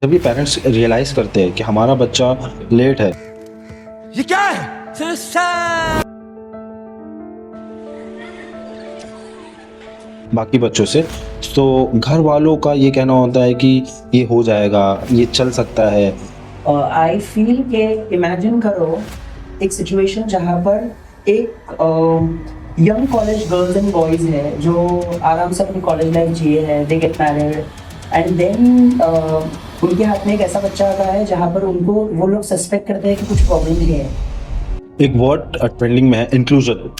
जब ये parents realise करते हैं कि हमारा बच्चा लेट है, ये क्या है? बाकी बच्चों से, तो घर वालों का ये कहना होता है कि ये हो जाएगा, ये चल सकता है। आई फील के इमेजिन करो एक सिचुएशन जहाँ पर एक young college girls and boys है जो आराम से अपनी कॉलेज लाइफ जिए हैं, they get married and then उनके हाथ में एक ऐसा बच्चा आता है जहाँ पर उनको वो लोग सस्पेक्ट करते हैं कि कुछ प्रॉब्लम है। एक वर्ड ट्रेंडिंग में है, इंक्लूजन।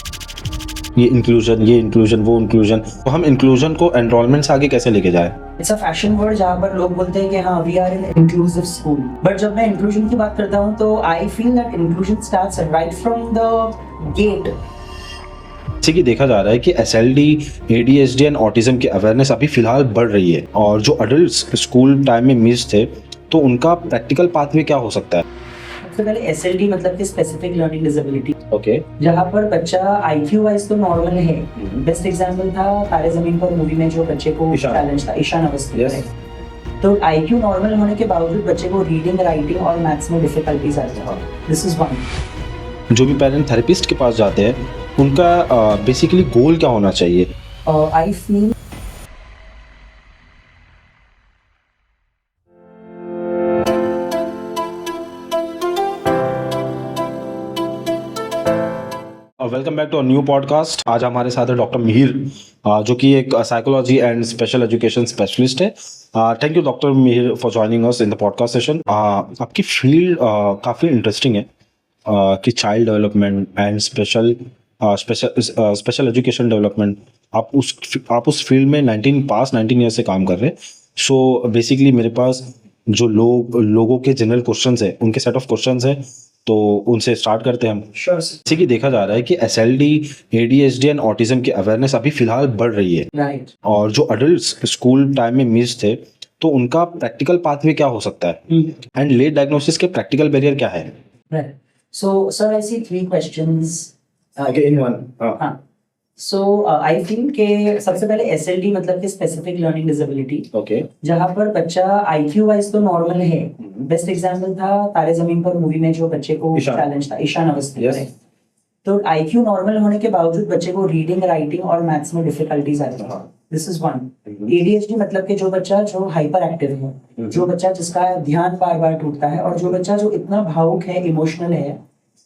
ये इंक्लूजन, वो इंक्लूजन। तो हम इंक्लूजन को एनरोलमेंट से आगे कैसे लेके जाए? इट्स अ फैशन वर्ड जहाँ पर लोग बोलते हैं कि हाँ we are in inclusive school, but जब मैं इंक्लूजन की बात करता हूँ तो I feel that inclusion starts right from the gate. जैसे कि देखा जा रहा है कि SLD, ADHD एंड ऑटिज्म की अवेयरनेस अभी फिलहाल बढ़ रही है, और जो अडल्ट्स स्कूल टाइम में मिस थे तो उनका प्रैक्टिकल पाथवे क्या हो सकता है? सबसे पहले SLD मतलब कि स्पेसिफिक लर्निंग डिसेबिलिटी, ओके। जहाँ पर बच्चा IQ वाइज तो नॉर्मल है। बेस्ट एग्जांपल था तारे जमीन पर मूवी में जो बच्चे को ईशान। चैलेंज था, ईशान अवस्थी। Yes. तो IQ नॉर्मल होने के बावजूद बच्चे को रीडिंग, राइटिंग और मैथ्स में डिफिकल्टीज आती है। This is one. जो भी पेरेंट थेरेपिस्ट के पास जाते हैं उनका बेसिकली गोल क्या होना चाहिए? I feel welcome back to a new podcast. आज हमारे साथ है डॉक्टर मिहिर, जो कि एक psychology and special education specialist है। Thank you doctor Mihir for joining us in the podcast session. आपकी फील्ड काफ़ी इंटरेस्टिंग है, कि child development and special education development. आप उस फील्ड में 19 ईयर से काम कर रहे हैं। सो बेसिकली मेरे पास जो लोगों के जनरल क्वेश्चंस है, उनके सेट ऑफ क्वेश्चंस है, तो उनसे स्टार्ट करते हैं हम। श्योर जैसे कि देखा जा रहा है कि SLD, ADHD एंड ऑटिज्म की अवेयरनेस अभी फिलहाल बढ़ रही है, राइट। और जो अडल्ट्स स्कूल टाइम में मिस थे तो उनका प्रैक्टिकल पाथवे क्या हो सकता है, एंड लेट डायग्नोसिस के प्रैक्टिकल बैरियर क्या है? Right. So sir I see 3 questions in one. हाँ। सो आई फील के सबसे पहले SLD मतलब कि स्पेसिफिक लर्निंग डिसेबिलिटी, ओके। जहाँ पर बच्चा IQ वाइज तो नॉर्मल है। बेस्ट एग्जांपल था तारे जमीन पर मूवी में जो बच्चे को ईशान। चैलेंज था, ईशान अवस्थी। Yes. right? तो IQ नॉर्मल होने के बावजूद बच्चे को रीडिंग, राइटिंग और मैथ्स में डिफिकल्टीज आती है। This is one. ADHD मतलब कि जो बच्चा जो हाइपर एक्टिव है, जो बच्चा जिसका ध्यान बार बार टूटता है, और जो बच्चा जो इतना भावुक है, इमोशनल है,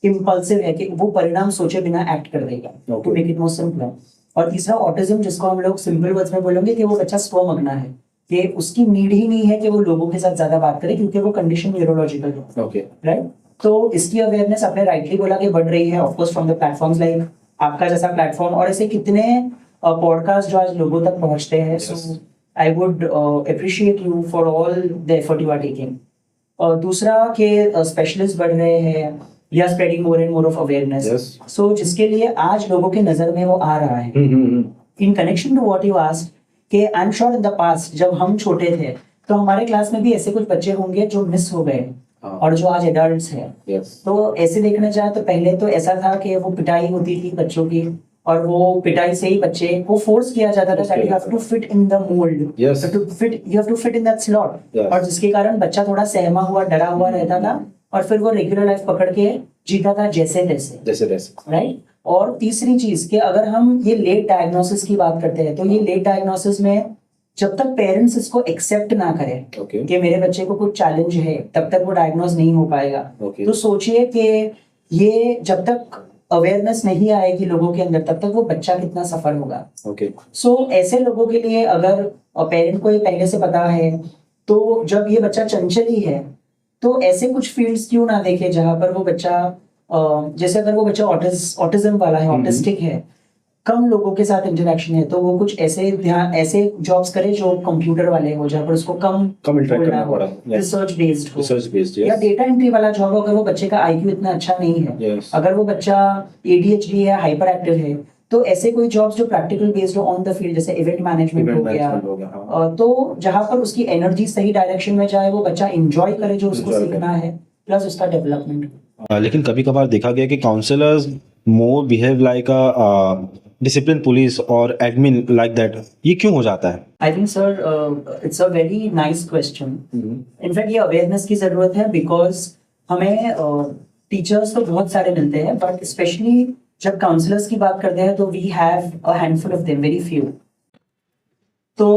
इम्पल्सिव है कि वो परिणाम सोचे बिना एक्ट कर देगा। To make it more simple. और तीसरा ऑटिज्म, जिसको हम लोग सिंपल वर्ड्स में बोलेंगे कि वो बच्चा स्वमग्न है, कि उसकी नीड ही नहीं है कि वो लोगों के साथ ज्यादा बात करे, क्योंकि वो कंडीशन न्यूरोलॉजिकल है। ओके। राइट। तो इसकी अवेयरनेस आपने राइटली बोला कि बढ़ रही है, of course from the platforms like आपका जैसा प्लेटफॉर्म, और ऐसे कितने पॉडकास्ट जो आज लोगों तक पहुंचते हैं। So I would appreciate you for all the effort you are taking. और दूसरा के स्पेशलिस्ट बढ़ रहे हैं, या spreading more and more of awareness. Yes. So जिसके लिए आज लोगों के नजर में वो आ रहा है। In connection to what you asked, कि I am sure in the past जब हम छोटे थे तो हमारे क्लास में भी ऐसे कुछ बच्चे होंगे जो मिस हो गए, और जो आज एडल्ट्स हैं। Yes. तो ऐसे देखने जाए तो पहले तो ऐसा था कि वो पिटाई होती थी बच्चों की, और वो पिटाई से ही बच्चे को फोर्स किया जाता था that you have to fit in the mould, Yes. You have to fit in that slot. Yes. और जिसके कारण बच्चा थोड़ा सहमा हुआ, डरा हुआ रहता था, और फिर वो रेगुलर लाइफ पकड़ के जीता था जैसे तैसे। राइट। और तीसरी चीज कि अगर हम ये लेट डायग्नोसिस की बात करते हैं, तो ये लेट डायग्नोसिस में जब तक पेरेंट्स इसको एक्सेप्ट ना करें Okay. कि मेरे बच्चे को कुछ चैलेंज है, तब तक वो डायग्नोज नहीं हो पाएगा। Okay. तो सोचिए कि ये जब तक अवेयरनेस नहीं आएगी लोगों के अंदर, तब तक वो बच्चा कितना सफर होगा। ओके। सो ऐसे लोगों के लिए अगर पेरेंट को ये पहले से पता है, तो जब ये बच्चा चंचल ही है तो ऐसे कुछ फील्ड्स क्यों ना देखे जहां पर वो बच्चा जैसे अगर वो बच्चा ऑटिज्म वाला है, ऑटिस्टिक है, कम लोगों के साथ इंटरेक्शन है, तो वो कुछ ऐसे जॉब्स करे जो कंप्यूटर वाले हो, जहाँ पर उसको कम इंटरेक्ट करना पड़ा। रिसर्च बेस्ड हो, रिसर्च बेस्ड। या डेटा एंट्री वाला जॉब हो। अगर वो बच्चे का IQ इतना अच्छा नहीं है, Yes. अगर वो बच्चा ADHD है, हाइपर एक्टिव है, तो ऐसे कोई जॉब्स जो प्रैक्टिकल बेस्ड हो ऑन द फील्ड, जैसे इवेंट मैनेजमेंट हो गया, हाँ। तो जहाँ पर उसकी एनर्जी सही डायरेक्शन में जाए, वो बच्चा एंजॉय करे जो उसको Enjoy सीखना है, प्लस उसका डेवलपमेंट। लेकिन कभी कभार देखा गया कि काउंसलर्स मोर बिहेव लाइक डिसिप्लिन पुलिस और एडमिन लाइक दैट, ये क्यों हो जाता है? I think sir it's a very nice question. In fact ये अवेयरनेस की जरूरत है, बिकॉज हमें टीचर्स तो बहुत सारे मिलते हैं, बट स्पेशली जब काउंसलर्स की बात करते हैं तो we have a handful of them, very few. तो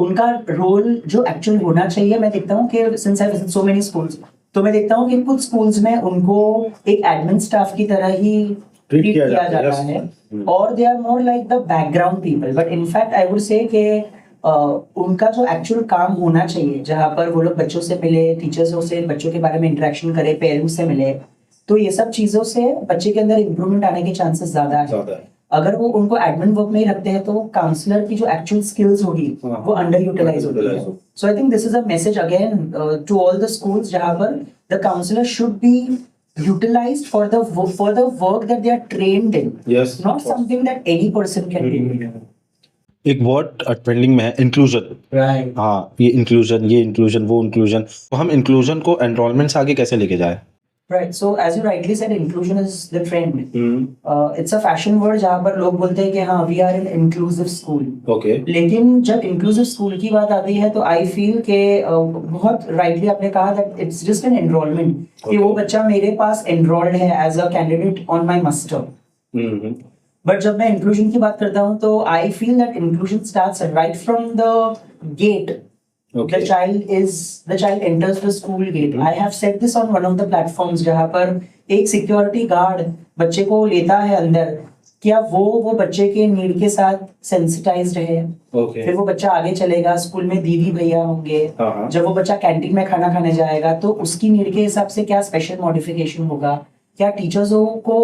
उनका रोल जो एक्चुअल होना चाहिए, मैं देखता हूँ कि since I visit so many schools, तो मैं देखता हूँ कि कुछ स्कूल्स में उनको एक एडमिन स्टाफ की तरह ही ट्रीट किया जाता है, और they are more like the background people. But in fact I would say कि उनका जो एक्चुअल काम होना चाहिए, जहाँ पर वो लोग बच्चों से मिले, टीचर्सों से बच्चों के बारे में इंटरेक्शन करे, पेरेंट्स से मिले, तो ये सब चीजों से बच्चे के अंदर इम्प्रूवमेंट आने के चांसेस ज्यादा है। अगर वो उनको एडमिन वर्क में ही रखते हैं तो काउंसलर की जो एक्चुअल स्किल्स होगी वो अंडर यूटिलाइज होती है। So I think this is a message again to all the schools, जहाँ पर the counsellor should be utilized for the work that they are trained in, Yes, not something that any person can do. एक word trending में है, inclusion. Right. हाँ, ये inclusion वो inclusion, तो हम इंक्लूजन को एनरोलमेंट से आगे कैसे लेके जाए? Right. So as you rightly said, inclusion is the trend. It's a fashion word जहाँ पर लोग बोलते हैं कि हाँ we are an inclusive school. Okay. लेकिन जब inclusive school की बात आती है तो I feel कि बहुत rightly आपने कहा that it's just an enrollment, कि वो बच्चा मेरे पास enrolled है as a candidate on my muster. But जब मैं inclusion की बात करता हूँ तो I feel that inclusion starts right from the gate. Okay. The child enters the school gate. I have said this on one of the platforms, जहाँ पर एक सिक्योरिटी गार्ड बच्चे को लेता है अंदर, क्या वो बच्चे के नीड के साथ सेंसिटाइज्ड है? Okay. फिर वो बच्चा आगे चलेगा, स्कूल में दीदी भैया होंगे, जब वो बच्चा कैंटीन में खाना खाने जाएगा तो उसकी नीड के हिसाब से क्या स्पेशल मॉडिफिकेशन होगा, क्या टीचर्सों को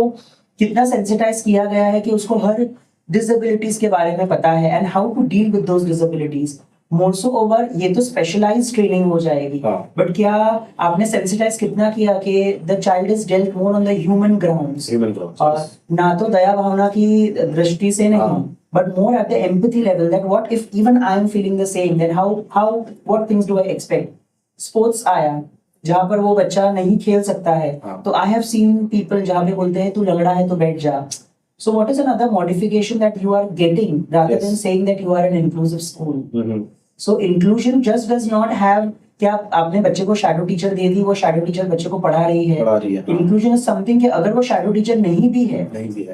कितना सेंसिटाइज किया गया है कि उसको हर डिसेबिलिटीज के बारे में पता है, and how to deal with those disabilities. More so over, ये तो स्पेशलाइज्ड ट्रेनिंग हो जाएगी, बट क्या आपने सेंसिटाइज कितना किया कि the child is dealt more on the human grounds, ना तो दया भावना की दृष्टि से नहीं, but more at the empathy level, that what if even I am feeling the same, then how what things do I expect. Sports आया जहाँ पर वो बच्चा नहीं खेल सकता है, तो आई हैव सीन पीपल जहाँ पे बोलते हैं तू लंगड़ा है तो बैठ जा। So what is another modification that you are getting rather than saying that you are an inclusive school? So inclusion just does not have क्या आपने बच्चे को शैडो टीचर दे दी, वो शैडो टीचर बच्चे को पढ़ा रही है। इंक्लूजन इज समथिंग कि अगर वो शैडो टीचर नहीं भी है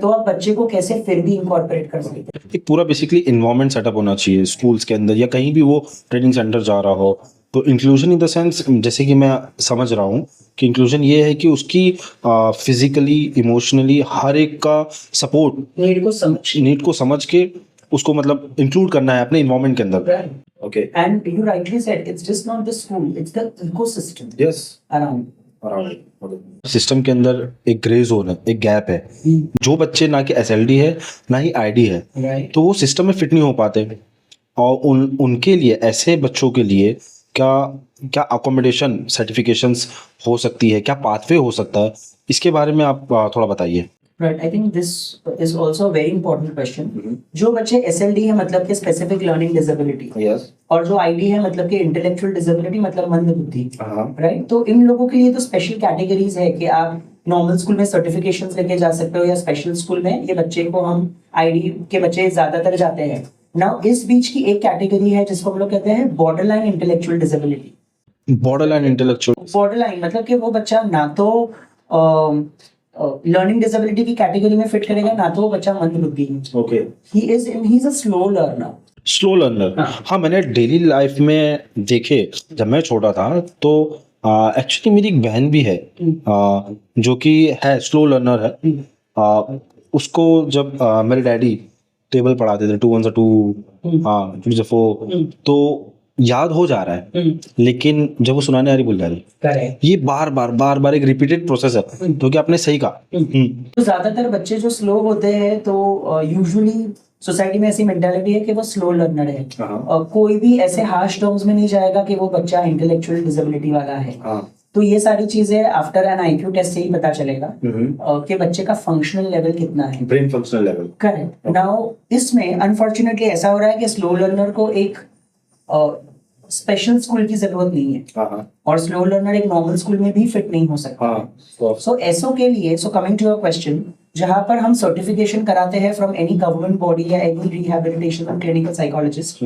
तो आप बच्चे को कैसे फिर भी इनकॉर्पोरेट कर सकते हैं। एक पूरा बेसिकली इन्वायरमेंट सेटअप होना चाहिए स्कूल्स के अंदर या कहीं भी वो ट्रेनिंग सेंटर जा रहा हो। तो इंक्लूजन इन द सेंस, जैसे कि मैं समझ रहा हूँ कि इंक्लूजन ये है कि उसकी फिजिकली इमोशनली हर एक का सपोर्ट नीड को समझ के उसको मतलब इंक्लूड करना है अपने इन्वायरमेंट के अंदर। Okay, and you rightly said it's just not the school, it's the ecosystem yes around. System के अंदर एक ग्रे जोन है, एक गैप है। जो बच्चे ना कि एसएलडी है ना ही आईडी है, तो वो सिस्टम में फिट नहीं हो पाते, और उनके लिए, ऐसे बच्चों के लिए क्या अकोमोडेशन सर्टिफिकेशंस हो सकती है, क्या पाथवे हो सकता है, इसके बारे में आप थोड़ा बताइए। Right, I think this is also a very important question. जो बच्चे SLD है मतलब के स्पेसिफिक लर्निंग डिसेबिलिटी, और जो ID है मतलब के इंटेलेक्चुअल डिसेबिलिटी मतलब मंद बुद्धि, राइट? तो इन लोगों के लिए तो स्पेशल कैटेगरीज है कि आप नॉर्मल स्कूल में सर्टिफिकेशंस लेके जा सकते हो, या स्पेशल स्कूल में ये बच्चे को हम ID के बच्चे ज्यादातर जाते हैं। नाउ इस बीच की एक कैटेगरी है जिसको हम लोग कहते हैं बॉर्डरलाइन इंटेलेक्चुअल डिसेबिलिटी। बॉर्डरलाइन मतलब कि वो बच्चा ना तो लर्निंग डिसेबिलिटी की कैटेगरी में फिट करेगा, ना तो वो बच्चा मंदबुद्धि है। Okay, he is a slow learner. हाँ, मैंने डेली लाइफ में देखे, जब मैं छोटा था तो एक्चुअली मेरी एक बहन भी है जो कि है स्लो लर्नर है। उसको जब मेरे डैडी टेबल पढ़ाते थे 2 1 2 2 4, तो याद हो जा रहा है, लेकिन जब वो सुनाने आ रही बोल रहा है, ये बार बार एक रिपीटेड प्रोसेस है। तो क्या आपने सही कहा। तो ज्यादातर बच्चे जो स्लो होते हैं तो यूजुअली सोसाइटी में ऐसी मेंटालिटी है कि वो स्लो लर्नर है, कोई भी ऐसे हार्श टर्म्स में नहीं जाएगा कि वो बच्चा इंटेलेक्चुअल डिसेबिलिटी वाला है। तो ये सारी चीजें आफ्टर एन IQ टेस्ट से ही पता चलेगा कि बच्चे का फंक्शनल लेवल कितना है, brain functional level. Correct. Now इसमें अनफॉर्चुनेटली ऐसा हो रहा है कि स्लो लर्नर को एक स्पेशल स्कूल की जरूरत नहीं है, और स्लो लर्नर एक नॉर्मल स्कूल में भी फिट नहीं हो सकता। सो ऐसो के लिए, so coming to your question, जहाँ पर हम सर्टिफिकेशन कराते हैं फ्रॉम एनी गवर्नमेंट बॉडी या एनी रिहैबिलिटेशन क्लिनिकल साइकोलॉजिस्ट,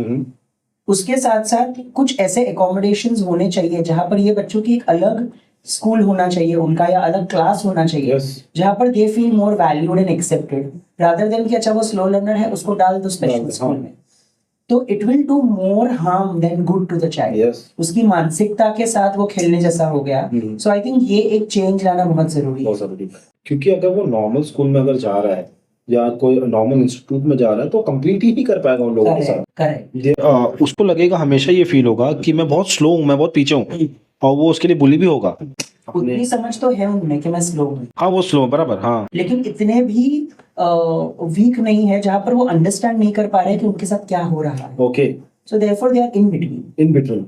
उसके साथ साथ कुछ ऐसे एकोमोडेशंस होने चाहिए जहाँ पर ये बच्चों की एक अलग स्कूल होना चाहिए उनका, या अलग क्लास होना चाहिए, जहाँ पर they feel more valued and accepted rather than कि अच्छा वो स्लो लर्नर है उसको डाल दो स्पेशल स्कूल में, तो it will do more harm than good to the child. उसकी मानसिकता के साथ वो खेलने जैसा हो गया। सो आई थिंक ये एक चेंज लाना बहुत जरूरी है, क्योंकि अगर वो नॉर्मल स्कूल में अगर जा रहा है या कोई नॉर्मल इंस्टीट्यूट में जा रहा है तो कंप्लीट ही नहीं कर पाएगा उन लोगों के साथ। करेक्ट। उसको लगेगा, हमेशा ये फील होगा कि मैं बहुत स्लो हूँ, मैं बहुत पीछे हूँ, और वो उसके लिए बुली भी होगा। उतनी समझ तो है उनमें कि मैं स्लो हूँ, हाँ वो स्लो बराबर, हाँ, लेकिन इतने भी वीक नहीं है जहाँ पर वो अंडरस्टैंड नहीं कर पा रहे कि उनके साथ क्या हो रहा है। Okay, so therefore they are in between.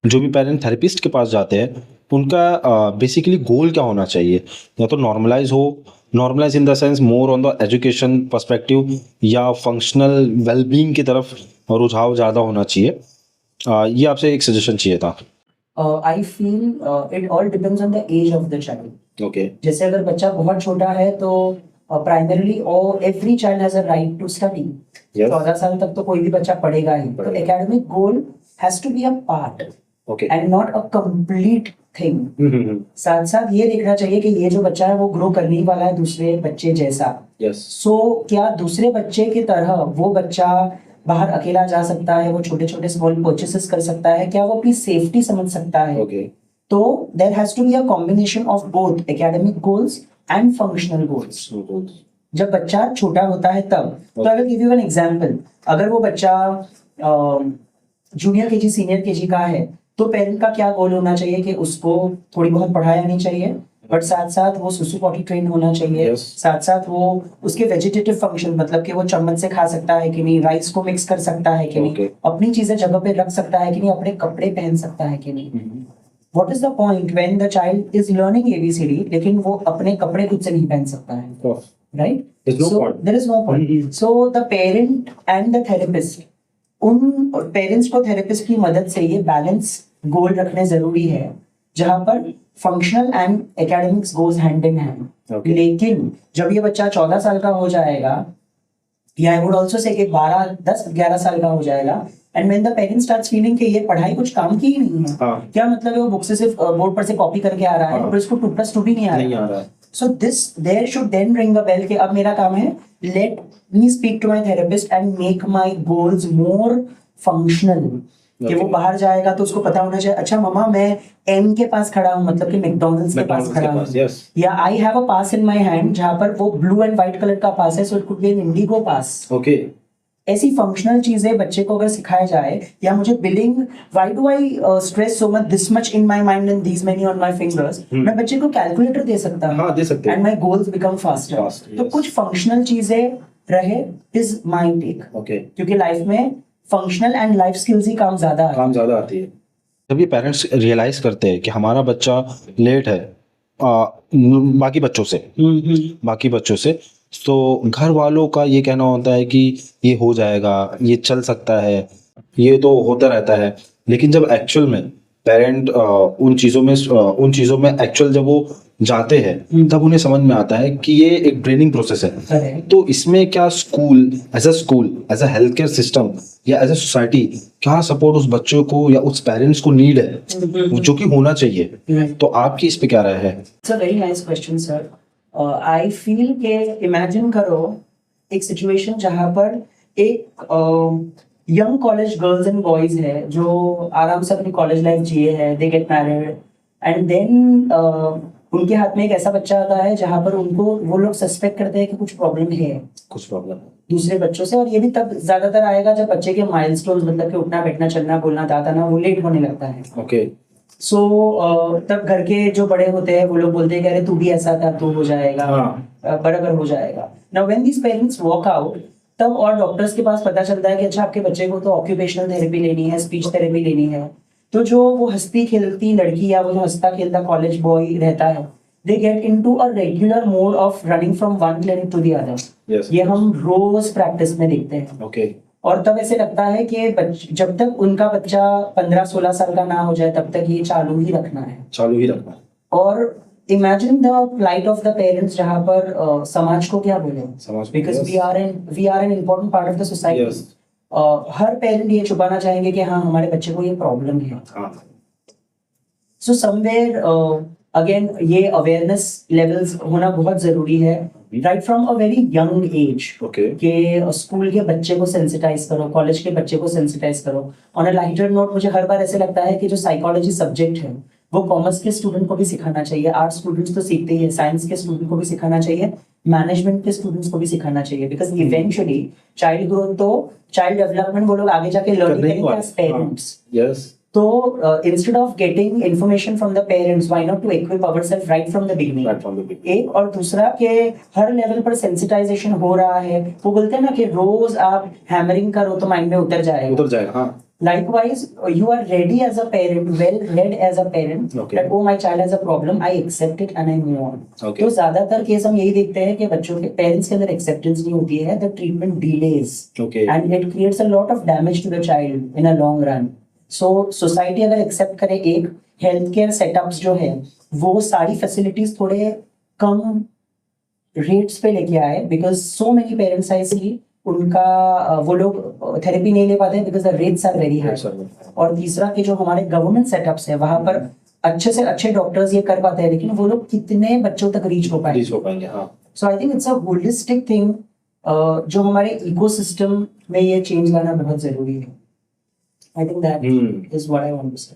जो भी पेरेंट थेरेपिस्ट के पास जाते हैं उनका बेसिकली गोल क्या होना चाहिए? या तो normalise in the sense more on the education perspective, या फंक्शनल वेलबींग की तरफ रुझाव ज़्यादा होना चाहिए? ये आपसे एक सजेशन चाहिए था। I feel it all depends on the age of the child. Okay, जैसे अगर बच्चा बहुत छोटा है तो primarily every child has a right to study. 14 साल तक तो कोई भी बच्चा पढ़ेगा ही, तो academic goal has to be a part and not a complete thing. साथ साथ ये देखना चाहिए कि ये जो बच्चा है वो ग्रो करने वाला है दूसरे बच्चे जैसा। सो क्या दूसरे बच्चे की तरह वो बच्चा बाहर अकेला जा सकता है, वो छोटे छोटे स्मॉल परचेसेस कर सकता है, क्या वो अपनी सेफ्टी समझ सकता है? तो there has to be a combination of both academic goals and functional goals. जब बच्चा छोटा होता है तब, तो I will give you an example. अगर वो बच्चा जूनियर केजी सीनियर केजी का है तो पेरेंट का क्या गोल होना चाहिए कि उसको थोड़ी बहुत पढ़ाई आनी चाहिए, बट साथ साथ वो सुसु पॉटी ट्रेन होना चाहिए। साथ साथ वो उसके वेजिटेटिव फंक्शन, मतलब कि वो चम्मच से खा सकता है कि नहीं, राइस को मिक्स कर सकता है कि नहीं, अपनी चीजें जगह पे रख सकता है कि नहीं, अपने कपड़े पहन सकता है कि नहीं। What is the point when the child is learning ABCD लेकिन वो अपने कपड़े खुद से नहीं पहन सकता है, right? There is no point. So the parent and the therapist, उन पेरेंट्स को थेरेपिस्ट की मदद से ये बैलेंस गोल रखने जरूरी है जहां पर functional and academics goes hand in hand. लेकिन जब ये बच्चा 14 साल का हो जाएगा, या आई वुड आल्सो से कि 10-11 साल का हो जाएगा, and when the parent starts feeling कि ये पढ़ाई कुछ काम की ही नहीं है, क्या मतलब है वो बुक से सिर्फ बोर्ड पर से कॉपी करके आ रहा है और इसको 2+2 भी नहीं आ रहा है। So this there should then ring a bell कि अब मेरा काम है, let me speak to my therapist and make my goals more functional. कि वो बाहर जाएगा तो उसको पता होना चाहिए, अच्छा मम्मा मैं एम के पास खड़ा हूँ, मतलब कि मैकडॉनल्ड्स के पास खड़ा हूँ, या I have a pass in my hand जहाँ पर वो ब्लू एंड व्हाइट कलर का पास है, so it could be an indigo pass. Okay, ऐसी फंक्शनल चीजें बच्चे को अगर सिखाया जाए, या मुझे billing, why do I stress so much this much in my mind and these many on my fingers, मैं बच्चे को कैलकुलेटर दे सकता हूं, हाँ दे सकते हैं, and my goals become faster. तो कुछ फंक्शनल चीजें रहे इज माय टेक। ओके, क्योंकि लाइफ में फंक्शनल एंड लाइफ स्किल्स ही काम ज्यादा आती है। जब ये पेरेंट्स रियलाइज करते हैं कि हमारा बच्चा लेट है बाकी बच्चों से, तो घर वालों का ये कहना होता है कि ये हो जाएगा, ये चल सकता है, ये तो होता रहता है। लेकिन जब एक्चुअल में पेरेंट उन चीज़ों में एक्चुअल जब वो जाते हैं तब उन्हें समझ में आता है कि ये एक ट्रेनिंग प्रोसेस है। तो इसमें क्या school as a health care system या एज अ सोसाइटी क्या सपोर्ट उस बच्चों को या उस पेरेंट्स को नीड है जो कि होना चाहिए? तो आपकी इस पे क्या राय है? It's a very nice question sir. I feel के इमेजिन करो एक सिचुएशन जहां पर एक young college girls and boys है जो आराम से अपनी कॉलेज लाइफ जिए हैं, they get married, and then उनके हाथ में एक ऐसा बच्चा आता है जहां पर उनको वो लोग सस्पेक्ट करते हैं कि कुछ प्रॉब्लम है दूसरे बच्चों से। और ये भी तब ज्यादातर आएगा जब बच्चे के माइलस्टोन्स, मतलब कि उठना बैठना चलना बोलना दादाना, वो लेट होने लगता है। ओके, सो तब घर के जो बड़े होते हैं वो लोग बोलते हैं कि अरे तू भी ऐसा था, तू हो जाएगा, बराबर हो जाएगा। Now when these parents walk out, तब और डॉक्टर्स के पास पता चलता है कि अच्छा आपके बच्चे को तो ऑक्यूपेशनल थेरेपी लेनी है, स्पीच थेरेपी लेनी है। तो जो वो हंसती खेलती लड़की या वो जो हंसता खेलता कॉलेज बॉय रहता है, they get into a regular mode of running from one clinic to the other. ये हम रोज प्रैक्टिस में देखते हैं। ओके, और तब ऐसे लगता है कि जब तक उनका बच्चा 15-16 साल का ना हो जाए तब तक ये चालू ही रखना है। और imagine the plight of the parents जहाँ पर समाज को क्या बोले, समाज को, because yes. we are an important part of the society. Yes. Her parent ये छुपाना चाहेंगे कि हाँ हमारे बच्चे को ये प्रॉब्लम है. हाँ. So somewhere again ये awareness levels होना बहुत जरूरी है right from a very young age. Okay. कि स्कूल के बच्चे को सेंसिटाइज करो, कॉलेज के बच्चे को सेंसिटाइज करो. ऑन अ लाइटर नोट मुझे हर बार ऐसे लगता है कि जो साइकोलॉजी सब्जेक्ट है वो कॉमर्स के स्टूडेंट को भी सिखाना चाहिए, आर्ट्स स्टूडेंट्स तो सीखते ही है, साइंस के स्टूडेंट को भी सिखाना चाहिए, मैनेजमेंट के स्टूडेंट्स को भी सिखाना चाहिए, बिकॉज इवेंचुअली चाइल्ड ग्रोथ तो चाइल्ड डेवलपमेंट वो लोग आगे जाके लर्न करेंगे एज पेरेंट्स. Yes. तो instead of getting information from the parents, why not to equip ourselves right from the beginning? Right from the beginning. एक और दूसरा कि हर लेवल पर सेंसिटाइजेशन हो रहा है. वो बोलते हैं ना कि रोज आप हैमरिंग करो तो माइंड में उतर जाएगा. उतर जाएगा. हाँ. Likewise, you are ready as a parent, well read as a parent, Okay. that oh my child has a problem, I accept it and I move on. Okay. तो ज्यादातर केस हम यही देखते हैं कि बच्चों के पेरेंट्स के अंदर एक्सेप्टेंस नहीं होती है, the treatment delays, Okay. and it creates a lot of damage to the child in a long run. So society अगर एक्सेप्ट करे एक हेल्थ केयर सेटअप्स जो है वो सारी फैसिलिटीज थोड़े कम रेट्स पे लेके आए, because so many parents I see उनका वो लोग थेरेपी नहीं ले पाते because the rates are very high. और तीसरा कि जो हमारे गवर्नमेंट सेटअप्स है वहां पर अच्छे से अच्छे डॉक्टर्स ये कर पाते हैं, लेकिन वो लोग कितने बच्चों तक रीच हो पाएंगे. So I think it's a holistic thing. जो हमारे इकोसिस्टम में ये चेंज लाना बहुत जरूरी है. I think that is what I want to say.